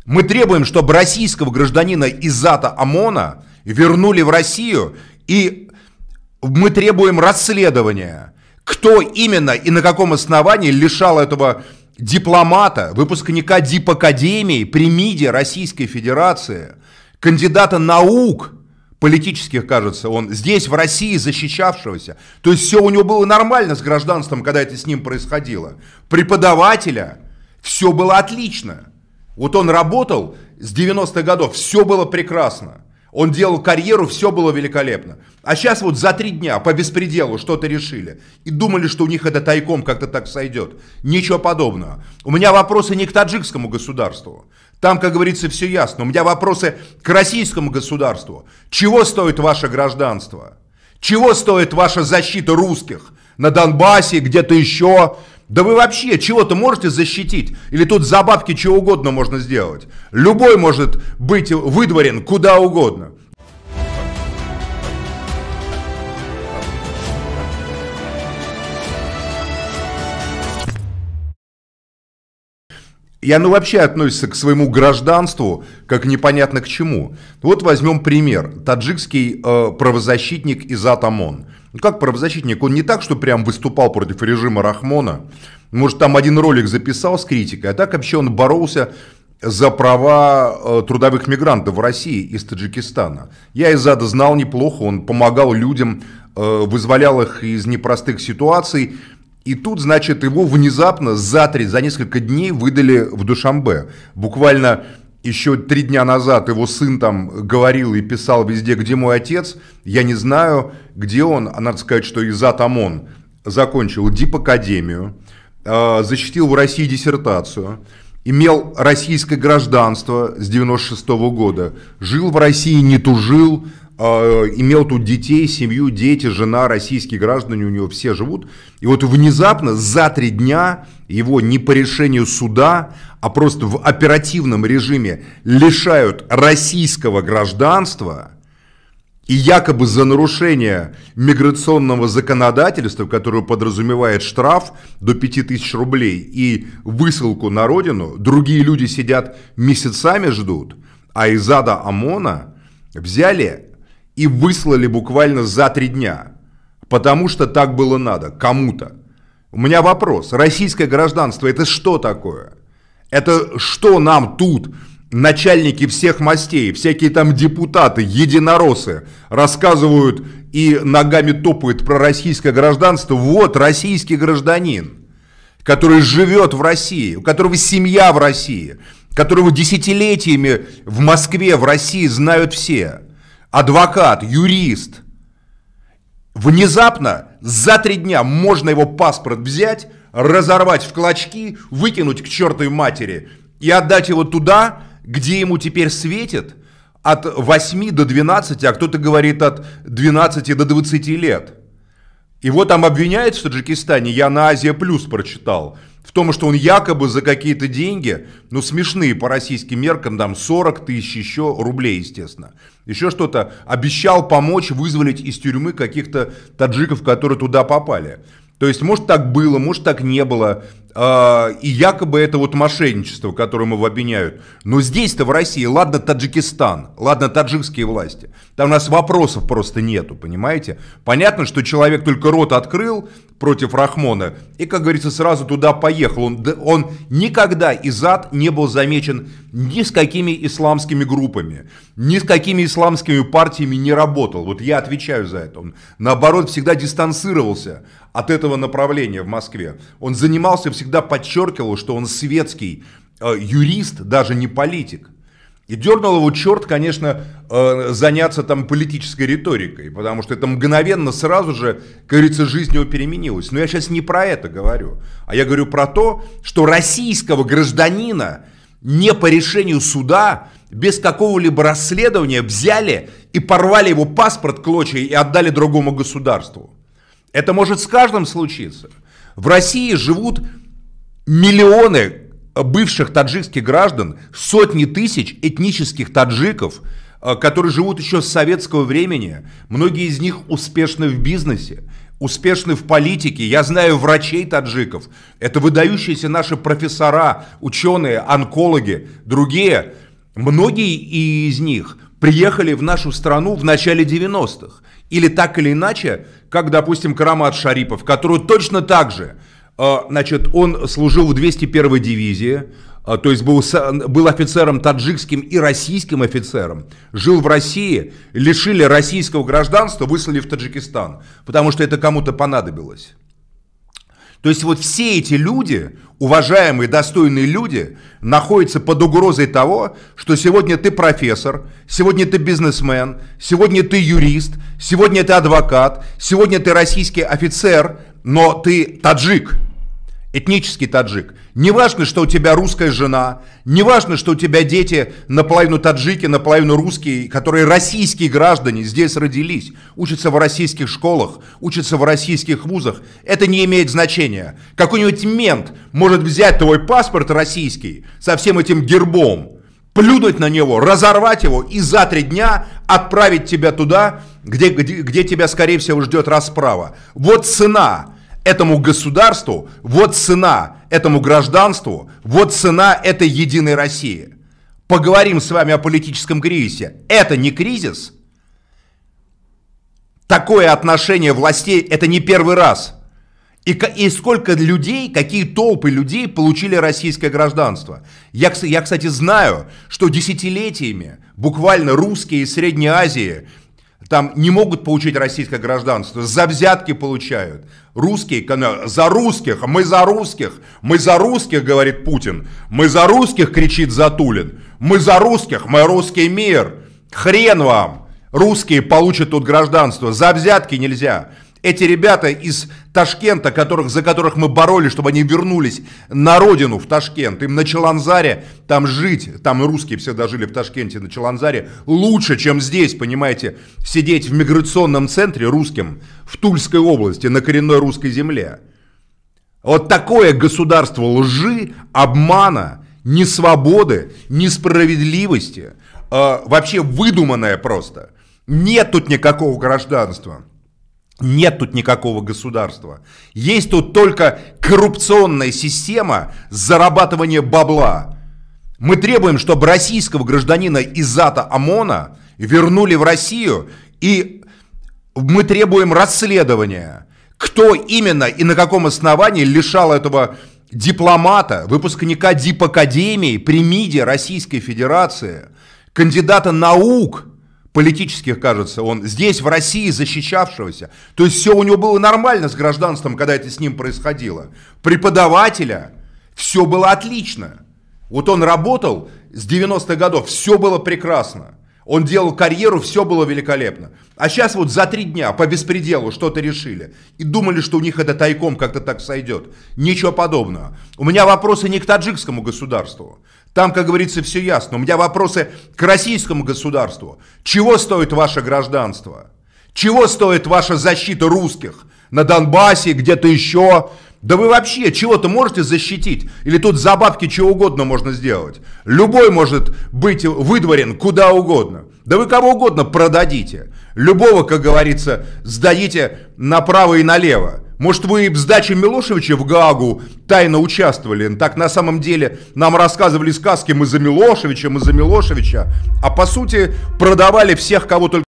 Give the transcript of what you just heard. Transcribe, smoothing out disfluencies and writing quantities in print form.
Мы требуем, чтобы российского гражданина Иззата Амона вернули в Россию, и мы требуем расследования, кто именно и на каком основании лишал этого дипломата, выпускника дипакадемии при МИДе Российской Федерации, кандидата наук, политических, кажется, он здесь, в России, защищавшегося. То есть все у него было нормально с гражданством, когда это с ним происходило. Преподавателя, все было отлично. Вот он работал с 90-х годов, все было прекрасно. Он делал карьеру, все было великолепно. А сейчас вот за 3 дня по беспределу что-то решили. И думали, что у них это тайком как-то так сойдет. Ничего подобного. У меня вопросы не к таджикскому государству. Там, как говорится, все ясно. У меня вопросы к российскому государству. Чего стоит ваше гражданство? Чего стоит ваша защита русских на Донбассе, где-то еще? Да вы вообще чего-то можете защитить? Или тут за бабки чего угодно можно сделать? Любой может быть выдворен куда угодно. И оно вообще относится к своему гражданству, как непонятно к чему. Вот возьмем пример. Таджикский правозащитник Иззат Амон. Ну как правозащитник? Он не так, что прям выступал против режима Рахмона. Может, там один ролик записал с критикой, а так вообще он боролся за права трудовых мигрантов в России из Таджикистана. Я Иззата знал неплохо, он помогал людям, вызволял их из непростых ситуаций. И тут, значит, его внезапно за несколько дней выдали в Душанбе. Буквально еще 3 дня назад его сын там говорил и писал везде, где мой отец. Я не знаю, где он. А надо сказать, что Иззат Амон закончил дипакадемию, защитил в России диссертацию, имел российское гражданство с 96 года, жил в России, не тужил, имел тут детей, семью, дети, жена, российские граждане у него все живут. И вот внезапно за 3 дня его не по решению суда, а просто в оперативном режиме лишают российского гражданства. И якобы за нарушение миграционного законодательства, которое подразумевает штраф до 5000 рублей и высылку на родину, другие люди сидят месяцами ждут, а Иззата Амона взяли и выслали буквально за 3 дня, потому что так было надо кому-то. У меня вопрос, российское гражданство это что такое? Это что нам тут начальники всех мастей, всякие там депутаты, единороссы рассказывают и ногами топают про российское гражданство? Вот российский гражданин, который живет в России, у которого семья в России, которого десятилетиями в Москве, в России знают все. Адвокат, юрист. Внезапно за 3 дня можно его паспорт взять, разорвать в клочки, выкинуть к чертовой матери и отдать его туда, где ему теперь светит от 8 до 12, а кто-то говорит от 12 до 20 лет. Его там обвиняют в Таджикистане, я на Азия Плюс прочитал, в том, что он якобы за какие-то деньги, ну смешные по российским меркам, там 40 тысяч еще рублей, естественно, еще что-то, обещал помочь вызволить из тюрьмы каких-то таджиков, которые туда попали. То есть, может так было, может так не было. И якобы это вот мошенничество, которым его обвиняют. Но здесь-то в России, ладно Таджикистан, ладно таджикские власти, там у нас вопросов просто нету, понимаете? Понятно, что человек только рот открыл против Рахмона и, как говорится, сразу туда поехал. Он никогда, Иззат, не был замечен ни с какими исламскими группами, ни с какими исламскими партиями не работал. Вот я отвечаю за это. Он, наоборот, всегда дистанцировался от этого направления в Москве. Он занимался, всегда подчеркивал, что он светский юрист, даже не политик. И дернул его черт, конечно, заняться там политической риторикой, потому что это мгновенно сразу же, как говорится, жизнь его переменилась. Но я сейчас не про это говорю, а я говорю про то, что российского гражданина не по решению суда, без какого-либо расследования взяли и порвали его паспорт клочья и отдали другому государству. Это может с каждым случиться. В России живут миллионы бывших таджикских граждан, сотни тысяч этнических таджиков, которые живут еще с советского времени. Многие из них успешны в бизнесе. успешны в политике. Я знаю врачей таджиков. Это выдающиеся наши профессора, ученые, онкологи, другие. Многие из них приехали в нашу страну в начале 90-х. Или так или иначе, как, допустим, Карамат Шарипов, который точно так же, значит, он служил в 201-й дивизии, то есть был офицером таджикским и российским офицером, жил в России, лишили российского гражданства, выслали в Таджикистан, потому что это кому-то понадобилось. То есть вот все эти люди, уважаемые, достойные люди, находятся под угрозой того, что сегодня ты профессор, сегодня ты бизнесмен, сегодня ты юрист, сегодня ты адвокат, сегодня ты российский офицер, но ты таджик. Этнический таджик. Не важно, что у тебя русская жена, не важно, что у тебя дети наполовину таджики, наполовину русские, которые российские граждане, здесь родились, учатся в российских школах, учатся в российских вузах. Это не имеет значения. Какой-нибудь мент может взять твой паспорт российский со всем этим гербом, плюнуть на него, разорвать его и за 3 дня отправить тебя туда, где тебя, скорее всего, ждет расправа. Вот цена этому государству, вот цена этому гражданству, вот цена этой единой России. Поговорим с вами о политическом кризисе. Это не кризис? Такое отношение властей, это не первый раз. И сколько людей, какие толпы людей получили российское гражданство. Я, кстати, знаю, что десятилетиями буквально русские из Средней Азии там не могут получить российское гражданство, за взятки получают. Русские, за русских, мы за русских, говорит Путин, мы за русских, кричит Затулин, мы за русских, мы русский мир, хрен вам, русские получат тут гражданство, за взятки нельзя. Эти ребята из Ташкента, за которых мы боролись, чтобы они вернулись на родину, в Ташкент, им на Чаланзаре там жить, там и русские всегда жили в Ташкенте, на Чаланзаре, лучше, чем здесь, понимаете, сидеть в миграционном центре русским в Тульской области, на коренной русской земле. Вот такое государство лжи, обмана, несвободы, несправедливости, вообще выдуманное просто. Нет тут никакого гражданства. Нет тут никакого государства. Есть тут только коррупционная система зарабатывания бабла. Мы требуем, чтобы российского гражданина Иззата Амона вернули в Россию, и мы требуем расследования, кто именно и на каком основании лишал этого дипломата, выпускника дипакадемии при МИДе Российской Федерации, кандидата наук, политических, кажется, он здесь, в России, защищавшегося. То есть все у него было нормально с гражданством, когда это с ним происходило. Преподавателя, все было отлично. Вот он работал с 90-х годов, все было прекрасно. Он делал карьеру, все было великолепно. А сейчас вот за 3 дня по беспределу что-то решили. И думали, что у них это тайком как-то так сойдет. Ничего подобного. У меня вопросы не к таджикскому государству. Там, как говорится, все ясно. У меня вопросы к российскому государству. Чего стоит ваше гражданство? Чего стоит ваша защита русских на Донбассе, где-то еще? Да вы вообще чего-то можете защитить? Или тут за бабки чего угодно можно сделать? Любой может быть выдворен куда угодно. Да вы кого угодно продадите. Любого, как говорится, сдадите направо и налево. Может, вы в сдаче Милошевича в Гаагу тайно участвовали? Так на самом деле нам рассказывали сказки, мы за Милошевича, а по сути продавали всех, кого только